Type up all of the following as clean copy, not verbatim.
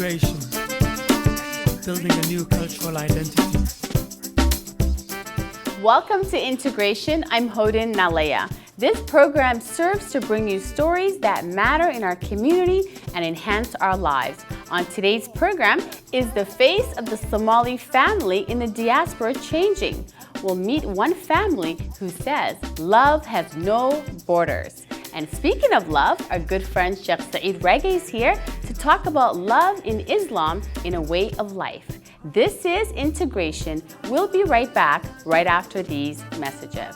Integration. Building a new cultural identity. Welcome to Integration. I'm Hodin Nalea. This program serves to bring you stories that matter in our community and enhance our lives. On today's program, is the face of the Somali family in the diaspora changing? We'll meet one family who says love has no borders. And speaking of love, our good friend Sheikh Saeed Reggae is here to talk about love in Islam in a way of life. This is Integration. We'll be right back right after these messages.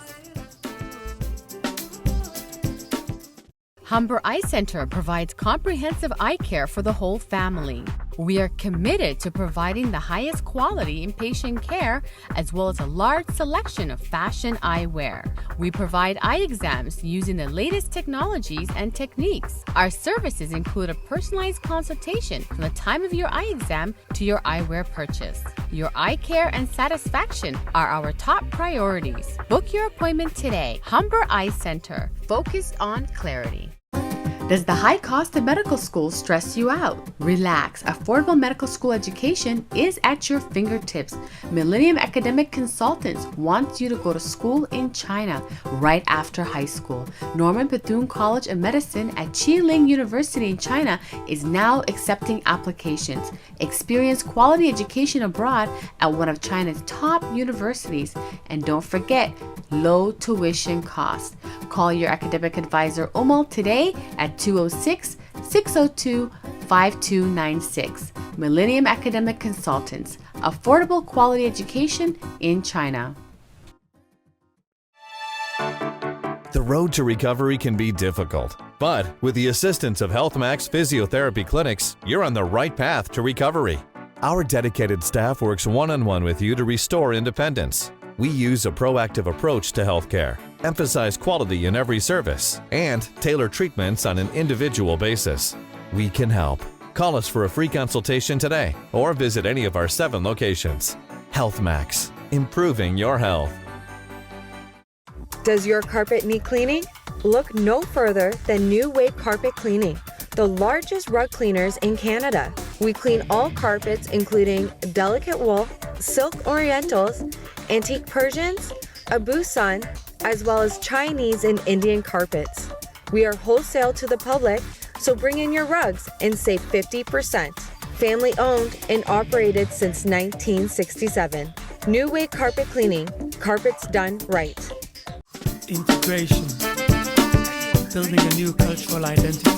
Humber Eye Center provides comprehensive eye care for the whole family. We are committed to providing the highest quality inpatient care as well as a large selection of fashion eyewear. We provide eye exams using the latest technologies and techniques. Our services include a personalized consultation from the time of your eye exam to your eyewear purchase. Your eye care and satisfaction are our top priorities. Book your appointment today. Humber Eye Center, focused on clarity. Does the high cost of medical school stress you out? Relax. Affordable medical school education is at your fingertips. Millennium Academic Consultants wants you to go to school in China right after high school. Norman Bethune College of Medicine at Qiling University in China is now accepting applications. Experience quality education abroad at one of China's top universities. And don't forget, low tuition costs. Call your academic advisor Umal today at 206-602-5296. Millennium Academic Consultants. Affordable quality education in China. The road to recovery can be difficult, but with the assistance of HealthMax Physiotherapy Clinics, you're on the right path to recovery. Our dedicated staff works one-on-one with you to restore independence. We use a proactive approach to healthcare, emphasize quality in every service, and tailor treatments on an individual basis. We can help. Call us for a free consultation today or visit any of our 7 locations. HealthMax, improving your health. Does your carpet need cleaning? Look no further than New Wave Carpet Cleaning, the largest rug cleaners in Canada. We clean all carpets including delicate wool, silk orientals, antique Persians, Abusan, as well as Chinese and Indian carpets. We are wholesale to the public, so bring in your rugs and save 50%. Family owned and operated since 1967. New Wave Carpet Cleaning, carpets done right. Integration. Building a new cultural identity.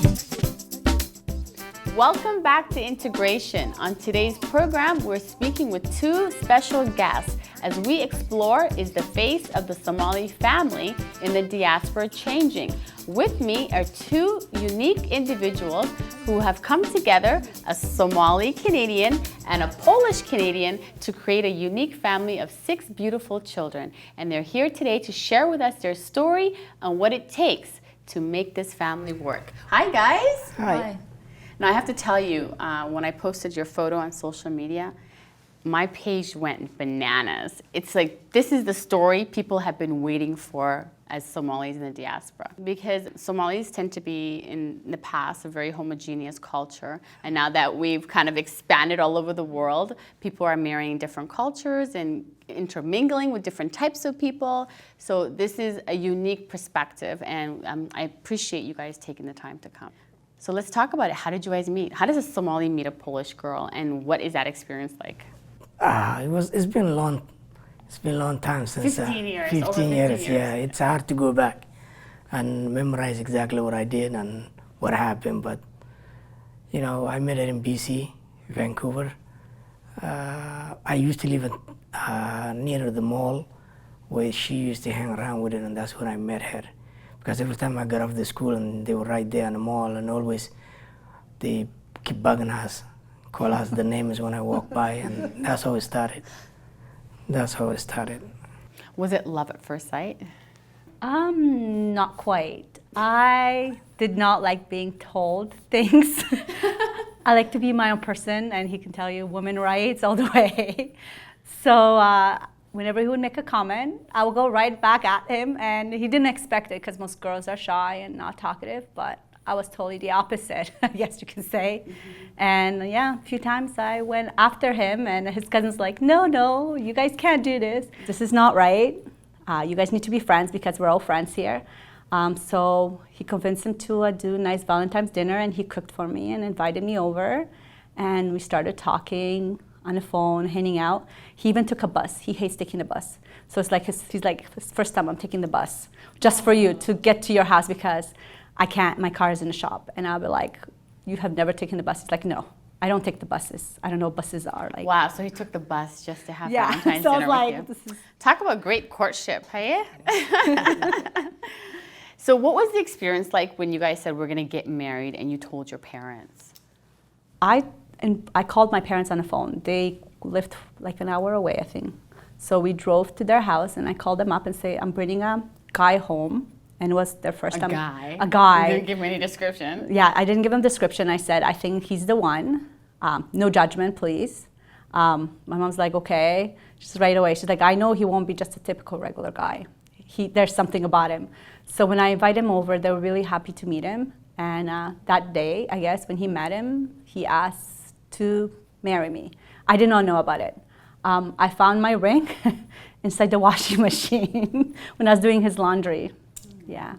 Welcome back to Integration. On today's program, we're speaking with 2 special guests as we explore is the face of the Somali family in the diaspora changing. With me are 2 unique individuals who have come together, a Somali Canadian and a Polish Canadian, to create a unique family of 6 beautiful children. And they're here today to share with us their story and what it takes to make this family work. Hi, guys. Hi. Now, I have to tell you, when I posted your photo on social media, my page went bananas. It's like, this is the story people have been waiting for as Somalis in the diaspora. Because Somalis tend to be, in the past, a very homogeneous culture. And now that we've kind of expanded all over the world, people are marrying different cultures and intermingling with different types of people. So this is a unique perspective, and I appreciate you guys taking the time to come. So let's talk about it. How did you guys meet? How does a Somali meet a Polish girl, and what is that experience like? It's been a long time since 15 years. 15 years. Yeah, it's hard to go back and memorize exactly what I did and what happened. But you know, I met her in BC, Vancouver. I used to live near the mall where she used to hang around with it, and that's when I met her. Because every time I got off the school and they were right there in the mall, and always they keep bugging us, call us the names when I walk by, and that's how it started. Was it love at first sight? Not quite. I did not like being told things. I like to be my own person, and he can tell you women rights all the way. So whenever he would make a comment, I would go right back at him, and he didn't expect it because most girls are shy and not talkative, but I was totally the opposite, I guess you can say. And yeah, a few times I went after him, and his cousin's like, no, you guys can't do this. This is not right. You guys need to be friends because we're all friends here. So he convinced him to do a nice Valentine's dinner, and he cooked for me and invited me over. And we started talking on the phone, hanging out. He even took a bus. He hates taking the bus. So it's like he's like, first time I'm taking the bus just for you to get to your house because I can't, my car is in the shop. And I'll be like, you have never taken the bus? He's like, no, I don't take the buses. I don't know what buses are. Like, wow, so he took the bus just to have yeah, Valentine's so I was dinner like, with you. Talk about great courtship, hey? So what was the experience like when you guys said we're gonna get married and you told your parents? I called my parents on the phone. They lived like an hour away, I think. So we drove to their house, and I called them up and say, I'm bringing a guy home. And it was their first time. A guy. You didn't give me any description. Yeah, I didn't give him description. I said, I think he's the one. No judgment, please. My mom's like, okay. She's right away. She's like, I know he won't be just a typical regular guy. There's something about him. So when I invited him over, they were really happy to meet him. And that day, I guess, when he met him, he asked to marry me. I did not know about it. I found my ring inside the washing machine when I was doing his laundry. Yeah.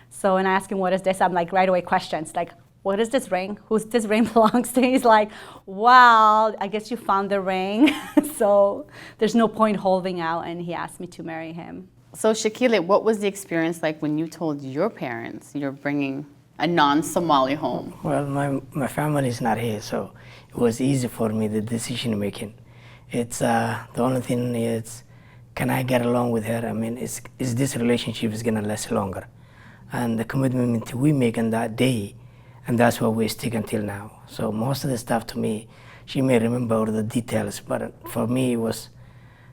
So when I asked him, what is this? I'm like, right away questions, like, what is this ring? Who's this ring belongs to? He's like, well, I guess you found the ring. So there's no point holding out. And he asked me to marry him. So Shakila, what was the experience like when you told your parents you're bringing a non-Somali home? Well, my family is not here, so it was easy for me, the decision making. It's the only thing is, can I get along with her? I mean, is this relationship is gonna last longer? And the commitment we make on that day, and that's what we stick until now. So most of the stuff to me, she may remember all the details, but for me it was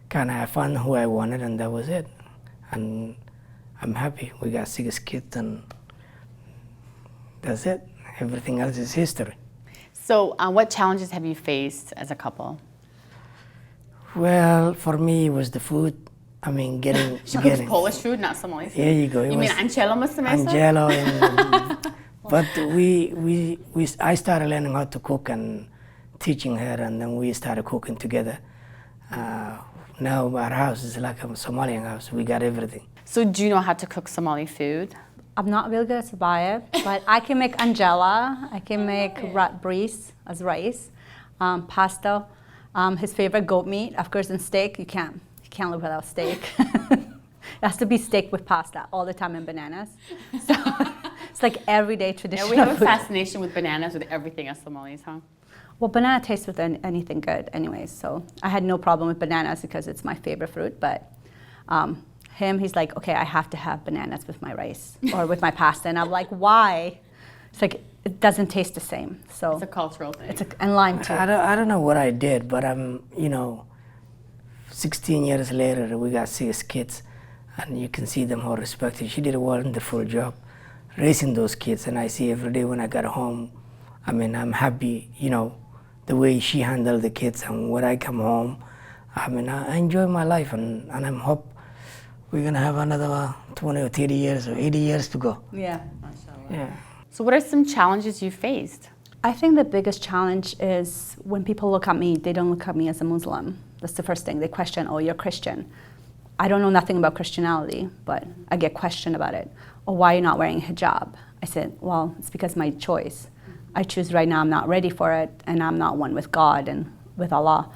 kind of, I found who I wanted, and that was it. And I'm happy. We got 6 kids, and that's it. Everything else is history. So what challenges have you faced as a couple? Well, for me, it was the food. I mean, getting... She cooks Polish food, not Somali food. There you go. You mean Angelo Mustamesa? Angelo. But I started learning how to cook and teaching her, and then we started cooking together. Now our house is like a Somalian house. We got everything. So do you know how to cook Somali food? I'm not really good at it, but I can make angela. I can make bris as rice, pasta. His favorite goat meat, of course, and steak. You can't live without steak. It has to be steak with pasta all the time and bananas. So it's like everyday traditional. Yeah, we have a fascination with bananas with everything as Somalis, huh? Well, banana tastes with anything good anyways, so I had no problem with bananas because it's my favorite fruit, but he's like, okay, I have to have bananas with my rice or with my pasta, and I'm like, why? It's like, it doesn't taste the same. So it's a cultural thing. And lime too. I don't know what I did, but 16 years later, we got 6 kids, and you can see them how respected. She did a wonderful job raising those kids, and I see every day when I got home, I mean, I'm happy, the way she handled the kids, and when I come home, I mean, I enjoy my life, and I'm hope we're gonna have another 20 or 30 years or 80 years to go. Yeah. Yeah. So what are some challenges you faced? I think the biggest challenge is when people look at me, they don't look at me as a Muslim. That's the first thing. They question, oh, you're Christian. I don't know nothing about Christianity, but I get questioned about it. Or why are you not wearing a hijab? I said, well, it's because my choice. I choose right now, I'm not ready for it, and I'm not one with God and with Allah.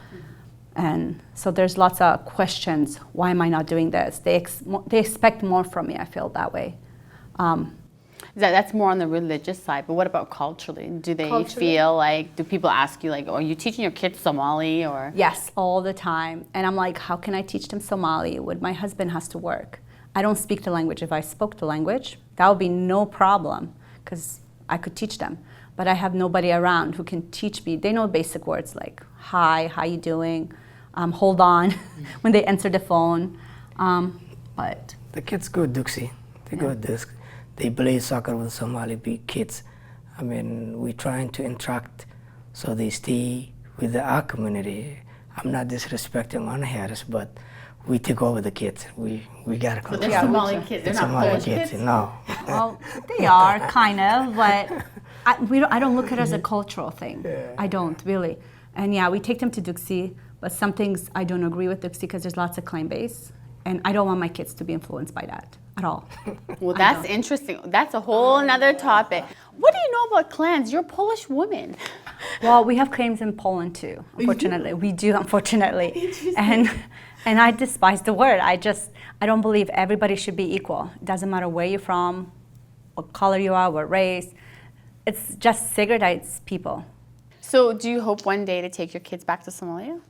And so there's lots of questions, why am I not doing this? They expect more from me, I feel that way. That's more on the religious side, but what about culturally? Do they feel like, do people ask you like, are you teaching your kids Somali or? Yes, all the time. And I'm like, how can I teach them Somali when my husband has to work? I don't speak the language. If I spoke the language, that would be no problem because I could teach them. But I have nobody around who can teach me. They know basic words like, hi, how you doing? Hold on, when they answer the phone. But the kids go Duxie. They go Duxie. They play soccer with Somali big kids. I mean, we're trying to interact so they stay with our community. I'm not disrespecting on Harris, but we took over the kids. We got to control. They're Somali kids. They're not Somali Polish kids. No. Well, they are kind of, but I don't look at it as a cultural thing. I don't really. And yeah, we take them to Duxie, but some things I don't agree with Duxie because there's lots of clan base, and I don't want my kids to be influenced by that at all. Well, that's interesting. That's a whole nother topic. What do you know about clans? You're a Polish woman. Well, we have clans in Poland too, unfortunately. We do, unfortunately. And I despise the word. I don't believe everybody should be equal. It doesn't matter where you're from, what color you are, what race. It's just segregates people. So do you hope one day to take your kids back to Somalia?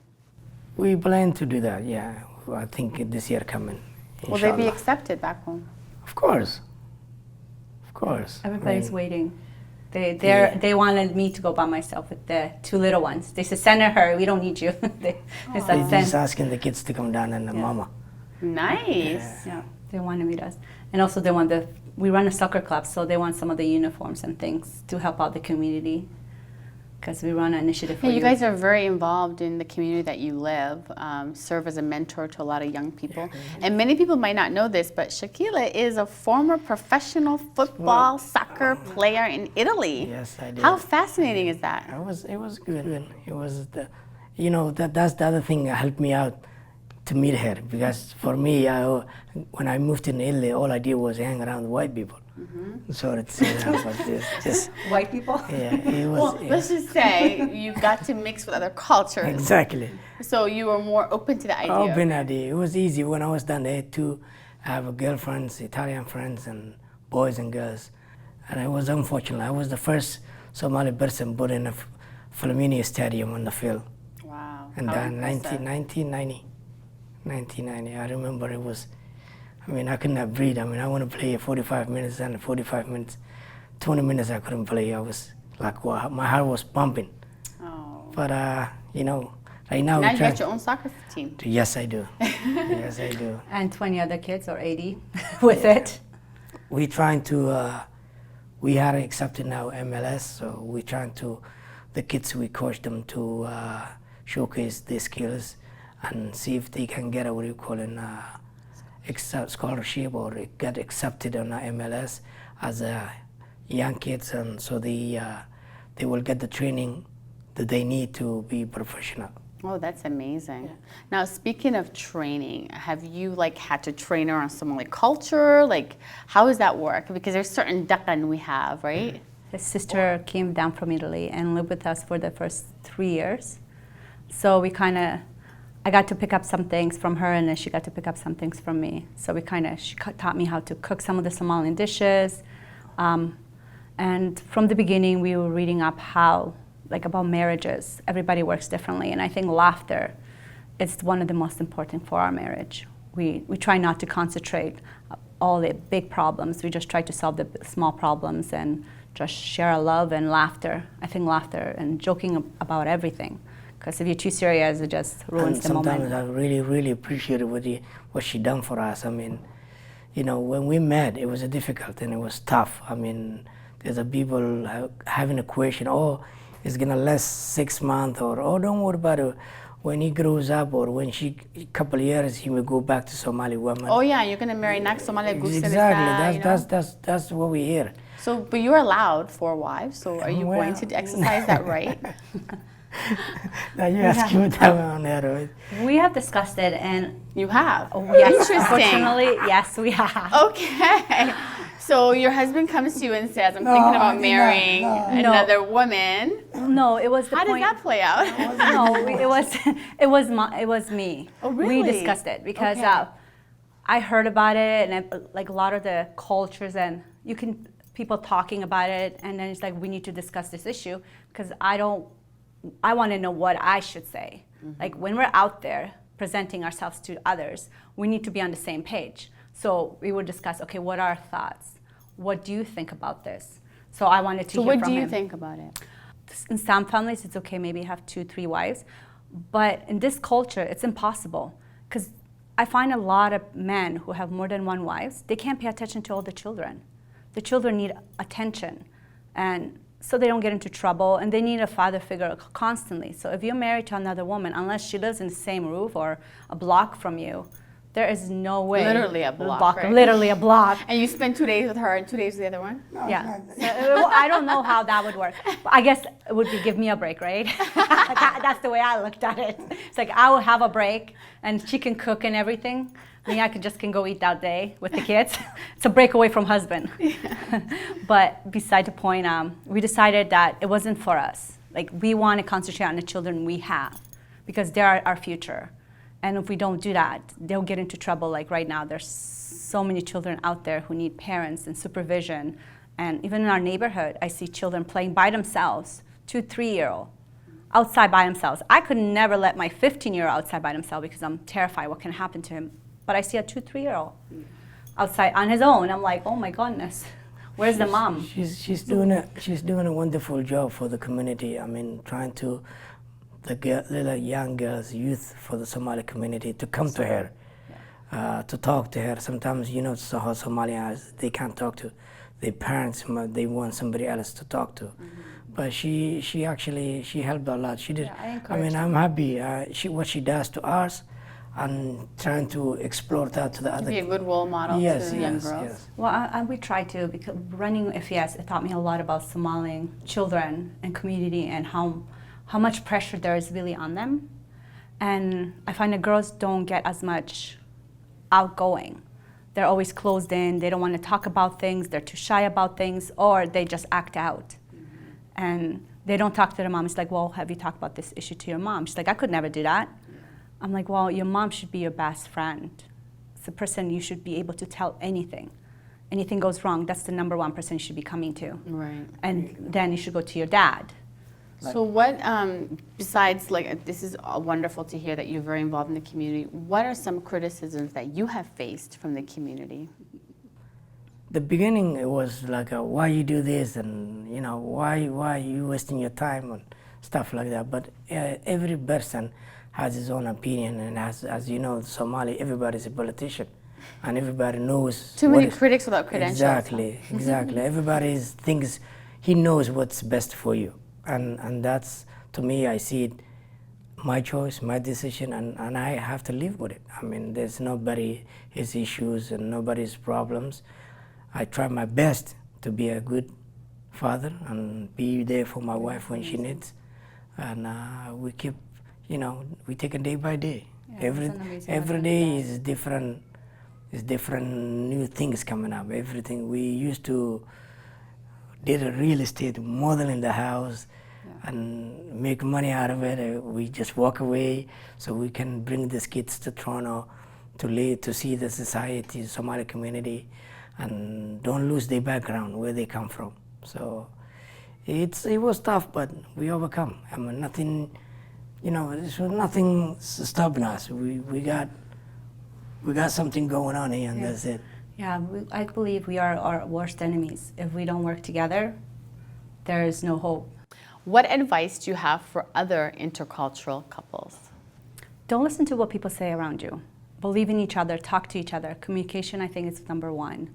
We plan to do that, yeah. I think this year coming. Will they be inshallah. accepted back home? Of course. Of course. Everybody's waiting. They wanted me to go by myself with the two little ones. They said, send her, we don't need you. They said, They're just send. asking the kids to come down and the mama. Nice. Yeah, they want to meet us. And also they want we run a soccer club, so they want some of the uniforms and things to help out the community. Because we run an initiative for Yeah, you youth. guys are very involved in the community that you live, serve as a mentor to a lot of young people. And many people might not know this, but Shakila is a former professional football, soccer player in Italy. Yes, I did. How fascinating is that? It was good. It was that's the other thing that helped me out to meet her, because for me, when I moved to Italy, all I did was hang around with white people. So it's just White people? yeah, it was. Well, let's just say you got to mix with other cultures. Exactly. So you were more open to the idea. Open idea. It was easy when I was down there to have girlfriends, Italian friends, and boys and girls. And it was unfortunate. I was the first Somali person put in a Flaminio Stadium on the field. Wow. And How then impressive. 1990, I remember it was, I could not breathe. I want to play 45 minutes, and 45 minutes, 20 minutes I couldn't play. I was like, wow, my heart was pumping. Oh. But, right now Now we're you trying. got your own soccer team. Yes, I do. Yes, I do. And 20 other kids, or 80 with it. We're trying to, we are accepted now MLS, so we're trying to, the kids, we coach them to showcase their skills and see if they can get what you call scholarship or get accepted on MLS as young kids, and so they will get the training that they need to be professional. Oh, that's amazing. Yeah. Now, speaking of training, have you had to train her on Somali culture? How does that work? Because there's certain dakan we have, right? His sister came down from Italy and lived with us for the first 3 years. So I got to pick up some things from her, and then she got to pick up some things from me. So she taught me how to cook some of the Somalian dishes. And from the beginning, we were reading up about marriages. Everybody works differently, and I think laughter is one of the most important for our marriage. We try not to concentrate all the big problems. We just try to solve the small problems and just share our love and laughter. I think laughter and joking about everything. Because if you're too serious, it just ruins the moment. Sometimes I really, really appreciate what she done for us. When we met, it was difficult and it was tough. There's people having a question, it's gonna last 6 months, or don't worry about it. When he grows up, or when a couple of years, he will go back to Somali woman. Oh yeah, you're gonna marry next Somali. Exactly. That's what we hear. So, but you're allowed 4 wives. So, are you going to exercise that right? Now you ask me that one there, right? We have discussed it, and You have. yes, Interesting. unfortunately, yes, we have. Okay. So your husband comes to you and says, "I'm thinking about marrying another woman." No, it was the How point. does that play out? No, it was me. Oh, really? We discussed it because Okay. I heard about it, and a lot of the cultures, and people talking about it, and then it's we need to discuss this issue because I want to know what I should say. When we're out there presenting ourselves to others, we need to be on the same page. So we would discuss, okay, what are our thoughts? What do you think about this? So I wanted to hear from him. So what do you think about it? In some families, it's okay, maybe have 2, 3 wives. But in this culture, it's impossible. Because I find a lot of men who have more than 1 wife, they can't pay attention to all the children. The children need attention. And so they don't get into trouble, and they need a father figure constantly. So if you're married to another woman, unless she lives in the same roof or a block from you, there is no way. Literally a block, right? Literally a block. And you spend 2 days with her and 2 days with the other one? Yeah. So, I don't know how that would work. But I guess it would be give me a break, right? That's the way I looked at it. It's like I will have a break, and she can cook and everything. Me, I can go eat that day with the kids. It's a break away from husband. Yeah. But beside the point, we decided that it wasn't for us. Like, we want to concentrate on the children we have, because they are our future. And if we don't do that, they'll get into trouble. Like right now, there's so many children out there who need parents and supervision. And even in our neighborhood, I see children playing by themselves, 2, 3-year-old, outside by themselves. I could never let my 15-year-old outside by himself because I'm terrified what can happen to him. But I see a 2, 3-year-old outside on his own. I'm like, oh my goodness, where's the mom? She's doing a wonderful job for the community. I mean, trying to little young girls, youth for the Somali community to come to her, to talk to her. Sometimes, you know, so how Somalians, they can't talk to their parents. They want somebody else to talk to. But she helped a lot. She did. Yeah, I mean, I'm happy. What she does to us, and trying to explore that to the other. Be a good role model to young girls. Yes. Well, we try to, because running FES, it taught me a lot about Somali children and community and how much pressure there is really on them. And I find the girls don't get as much outgoing. They're always closed in, they don't want to talk about things, they're too shy about things, or they just act out. And they don't talk to their mom. It's like, well, have you talked about this issue to your mom? She's like, I could never do that. I'm like, well, your mom should be your best friend. It's the person you should be able to tell anything. Anything goes wrong, that's the number one person you should be coming to. Right. And then you should go to your dad. So what, besides, like, this is wonderful to hear that you're very involved in the community, what are some criticisms that you have faced from the community? The beginning, it was like, why you do this, and, you know, why you wasting your time and stuff like that. But every person has his own opinion, and as you know, Somali, everybody's a politician, and everybody knows. Too many critics without credentials. Exactly. Everybody thinks he knows what's best for you. And that's, to me, I see it, my choice, my decision, and I have to live with it. I mean, there's nobody his issues and nobody's problems. I try my best to be a good father and be there for my wife when she needs. And we keep, you know, we take it day by day. Yeah, every day is different new things coming up. Everything we used to did a real estate, modeling the house, and make money out of it. We just walk away so we can bring these kids to Toronto to see the society, Somali community, and don't lose their background, where they come from. So it was tough, but we overcome. I mean, nothing, you know, nothing stopping us. We got something going on here, and that's it. Yeah, I believe we are our worst enemies. If we don't work together, there is no hope. What advice do you have for other intercultural couples? Don't listen to what people say around you. Believe in each other, talk to each other. Communication, I think, is number one.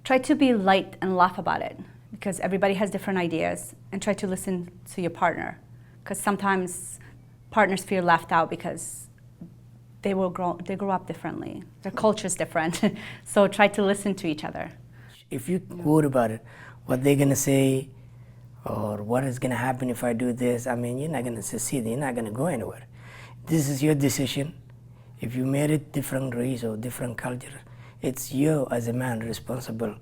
Try to be light and laugh about it, because everybody has different ideas, and try to listen to your partner, because sometimes partners feel left out because they grow up differently. Their culture is different. So try to listen to each other. If you worry about it, what they're gonna say, or what is gonna happen if I do this, I mean, you're not gonna succeed. You're not gonna go anywhere. This is your decision. If you married different race or different culture, it's you as a man responsible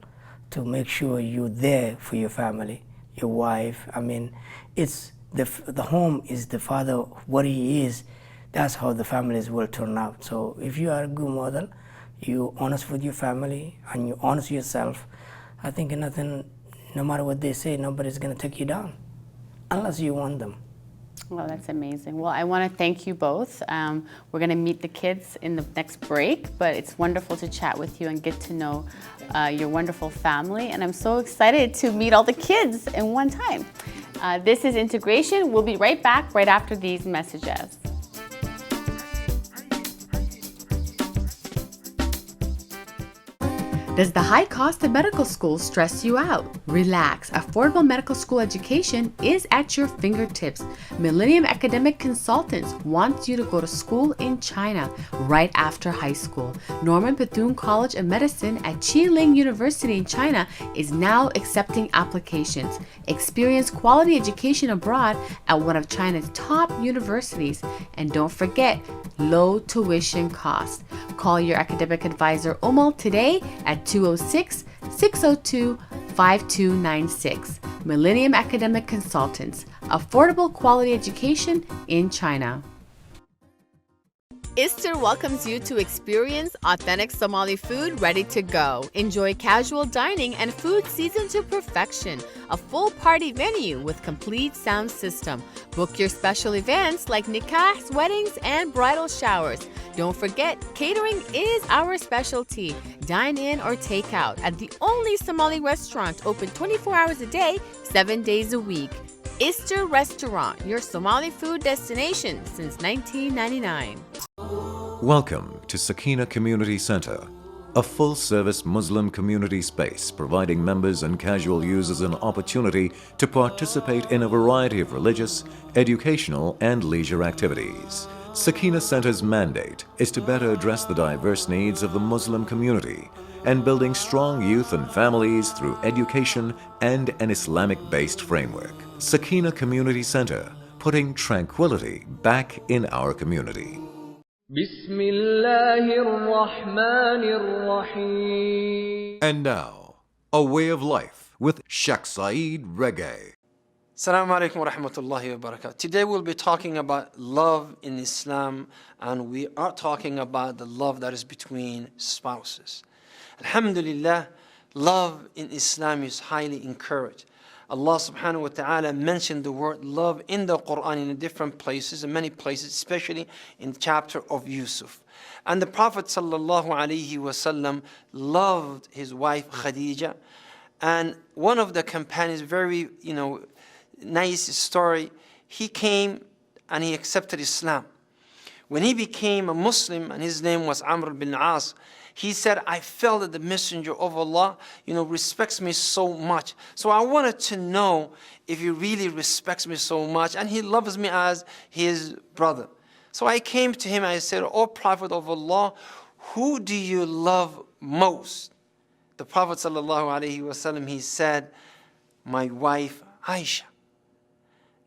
to make sure you're there for your family, your wife. I mean, it's the home is the father, what he is. That's how the families will turn out. So if you are a good mother, you're honest with your family and you're honest with yourself, I think nothing, no matter what they say, nobody's gonna take you down, unless you want them. Well, that's amazing. Well, I want to thank you both. We're going to meet the kids in the next break, but it's wonderful to chat with you and get to know your wonderful family. And I'm so excited to meet all the kids in one time. This is Integration. We'll be right back right after these messages. Does the high cost of medical school stress you out? Relax. Affordable medical school education is at your fingertips. Millennium Academic Consultants wants you to go to school in China right after high school. Norman Bethune College of Medicine at Chiling University in China is now accepting applications. Experience quality education abroad at one of China's top universities. And don't forget, low tuition costs. Call your academic advisor Umal today at 206-602-5296. Millennium Academic Consultants. Affordable quality education in China. Ister welcomes you to experience authentic Somali food ready to go. Enjoy casual dining and food seasoned to perfection. A full party venue with complete sound system. Book your special events like nikahs, weddings, and bridal showers. Don't forget, catering is our specialty. Dine in or take out at the only Somali restaurant open 24 hours a day, 7 days a week. Ister Restaurant, your Somali food destination since 1999. Welcome to Sakina Community Center, a full-service Muslim community space providing members and casual users an opportunity to participate in a variety of religious, educational, and leisure activities. Sakina Center's mandate is to better address the diverse needs of the Muslim community and building strong youth and families through education and an Islamic-based framework. Sakina Community Center, putting tranquility back in our community. And now, a way of life with Sheikh Saeed Reggae. Assalamu alaikum wa rahmatullahi wa barakatuh. Today we'll be talking about love in Islam, and we are talking about the love that is between spouses. Alhamdulillah, love in Islam is highly encouraged. Allah subhanahu wa ta'ala mentioned the word love in the Quran in different places, in many places, especially in the chapter of Yusuf. And the Prophet sallallahu alaihi wasallam loved his wife Khadija. And one of the companions, very, nice story, he came and he accepted Islam. When he became a Muslim, and his name was Amr bin As, he said, I felt that the messenger of Allah, respects me so much. So I wanted to know if he really respects me so much and he loves me as his brother. So I came to him and I said, O Prophet of Allah, who do you love most? The Prophet ﷺ, he said, my wife Aisha.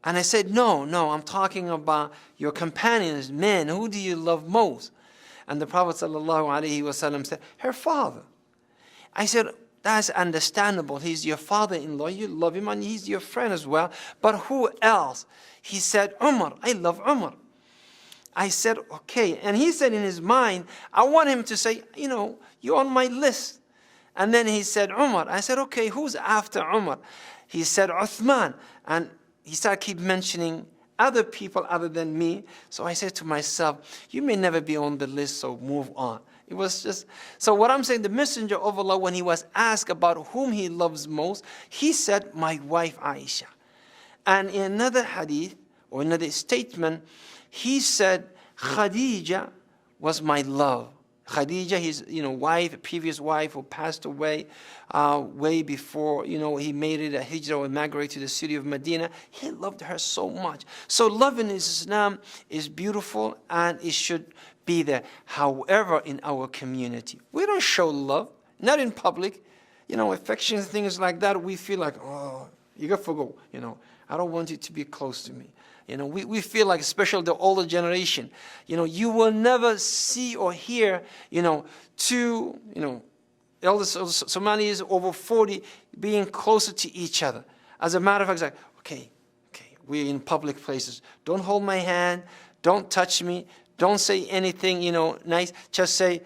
And I said, no, I'm talking about your companions, men. Who do you love most? And the Prophet ﷺ said, her father. I said, that's understandable. He's your father-in-law. You love him and he's your friend as well. But who else? He said, Umar. I love Umar. I said, okay. And he said in his mind, I want him to say, you're on my list. And then he said, Umar. I said, okay, who's after Umar? He said, Uthman. And he started keep mentioning other people other than me. So I said to myself, you may never be on the list, so move on. It was just, so what I'm saying, the messenger of Allah, when he was asked about whom he loves most, he said, my wife Aisha. And in another hadith, or another statement, he said, Khadija was my love. Khadija, his wife, previous wife who passed away way before he made it a hijrah or migrate to the city of Medina. He loved her so much. So love in Islam is beautiful and it should be there. However, in our community, we don't show love, not in public. Affection, things like that, we feel like, oh, you got to go. I don't want you to be close to me. We feel like, especially the older generation, you will never see or hear, two, elder Somalis over 40 being closer to each other. As a matter of fact, it's like, okay, we're in public places. Don't hold my hand. Don't touch me. Don't say anything, nice. Just say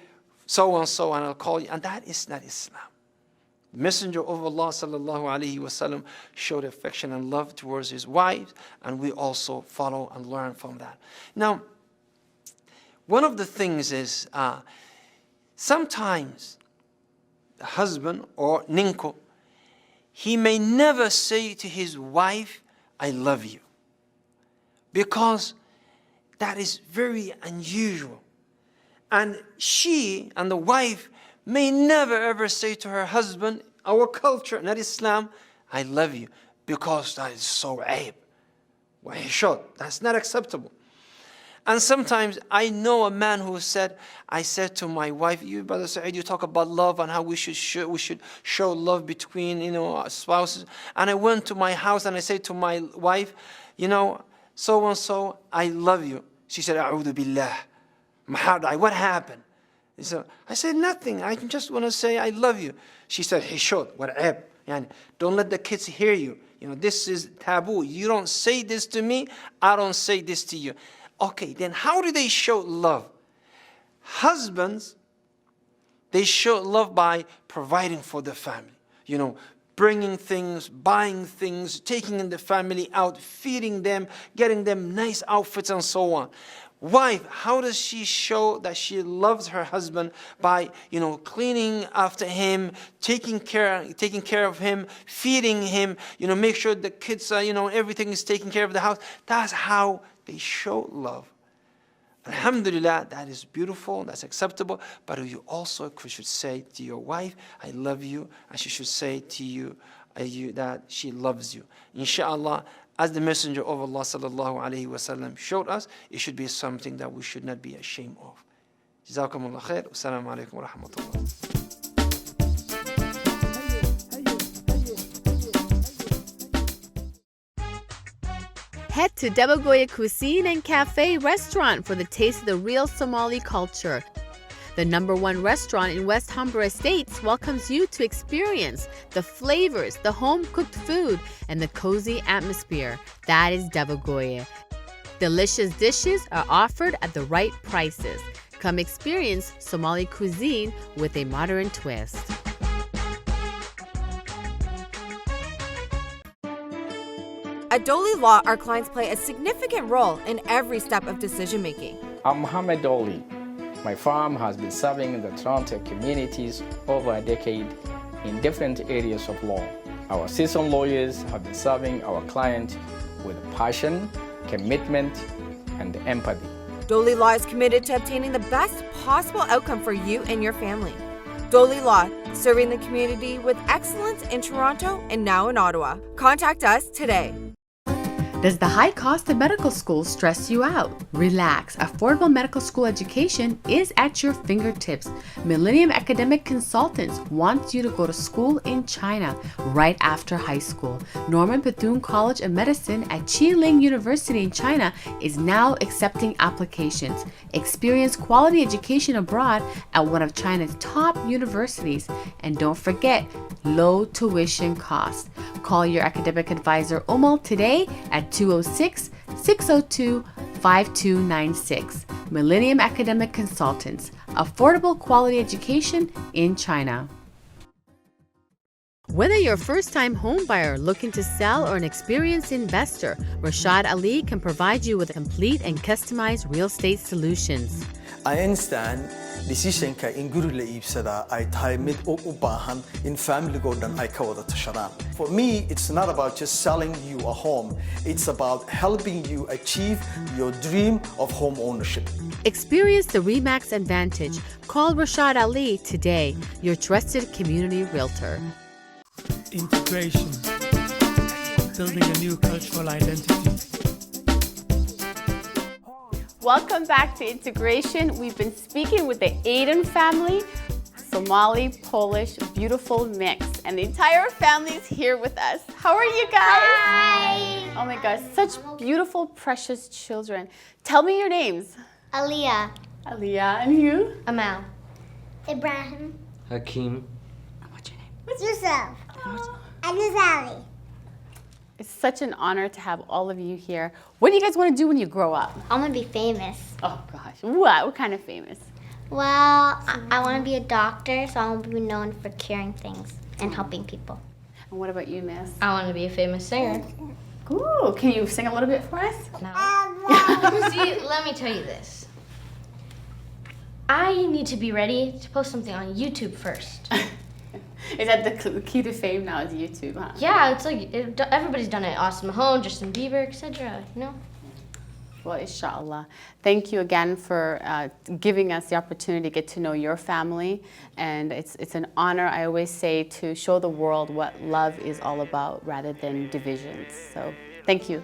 so and so, and I'll call you. And that is not Islam. The Messenger of Allah sallallahu alaihi wasallam showed affection and love towards his wives, and we also follow and learn from that. Now, one of the things is sometimes the husband or ninko, he may never say to his wife, I love you, because that is very unusual. And she and the wife may never ever say to her husband, our culture, not Islam, I love you, because that is so aib. Why he should? That's not acceptable. And sometimes I know a man who said, I said to my wife, you, Brother Saeed, you talk about love and how we should show love between, our spouses. And I went to my house and I said to my wife, so and so, I love you. She said, A'udhu billah. What happened? So I said, nothing. I just want to say I love you. She said, Hishod, war'ab. Don't let the kids hear you. This is taboo. You don't say this to me, I don't say this to you. Okay, then how do they show love? Husbands, they show love by providing for the family. Bringing things, buying things, taking the family out, feeding them, getting them nice outfits and so on. Wife, how does she show that she loves her husband? By, cleaning after him, taking care of him, feeding him, make sure the kids are, everything is taken care of the house. That's how they show love. Alhamdulillah, that is beautiful, that's acceptable, but you also should say to your wife, I love you, and she should say to you that she loves you. Inshallah, as the Messenger of Allah sallallahu alaihi wasallam showed us, it should be something that we should not be ashamed of. Jazakumullah khair. Assalamu alaikum wa rahmatullah. Head to Debagoya Cuisine and Cafe Restaurant for the taste of the real Somali culture. The #1 restaurant in West Humber Estates welcomes you to experience the flavors, the home-cooked food, and the cozy atmosphere. That is Debagoya. Delicious dishes are offered at the right prices. Come experience Somali cuisine with a modern twist. At Doli Law, our clients play a significant role in every step of decision-making. I'm Mohamed Doli. My firm has been serving the Toronto communities over a decade in different areas of law. Our seasoned lawyers have been serving our clients with passion, commitment, and empathy. Doli Law is committed to obtaining the best possible outcome for you and your family. Doli Law, serving the community with excellence in Toronto and now in Ottawa. Contact us today. Does the high cost of medical school stress you out? Relax. Affordable medical school education is at your fingertips. Millennium Academic Consultants wants you to go to school in China right after high school. Norman Bethune College of Medicine at Qiling University in China is now accepting applications. Experience quality education abroad at one of China's top universities. And don't forget, low tuition costs. Call your academic advisor Umal today at 206-602-5296. Millennium Academic Consultants. Affordable quality education in China. Whether you're a first-time home buyer looking to sell or an experienced investor, Rashad Ali can provide you with complete and customized real estate solutions. I understand decisionka in guri la iibsada ay tahay mid u baahan in family-go dhan ay ka wada tashadaan. For me, it's not about just selling you a home. It's about helping you achieve your dream of home ownership. Experience the RE/MAX advantage. Call Rashad Ali today, your trusted community realtor. Integration, building a new cultural identity. Welcome back to Integration. We've been speaking with the Aiden family, Somali, Polish, beautiful mix. And the entire family is here with us. How are you guys? Hi! Oh my gosh, such beautiful, precious children. Tell me your names. Aliyah. Aliyah, and you? Amal. Ibrahim. Hakeem. What's your name? Yusuf. And Nizali. It's such an honor to have all of you here. What do you guys want to do when you grow up? I want to be famous. Oh gosh, what? What kind of famous? Well, I want to be a doctor, so I want to be known for curing things and helping people. And what about you, miss? I want to be a famous singer. Ooh, can you sing a little bit for us? No. See, let me tell you this. I need to be ready to post something on YouTube first. Is that the key to fame now is YouTube, huh? Yeah, it's like everybody's done it. Austin Mahone, Justin Bieber, etc. You know? Well, inshallah. Thank you again for giving us the opportunity to get to know your family. And it's an honor, I always say, to show the world what love is all about rather than divisions. So thank you.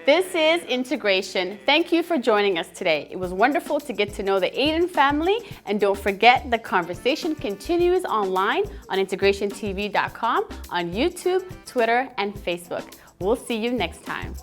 This is Integration. Thank you for joining us today. It was wonderful to get to know the Aiden family. And don't forget, the conversation continues online on integrationtv.com, on YouTube, Twitter, and Facebook. We'll see you next time.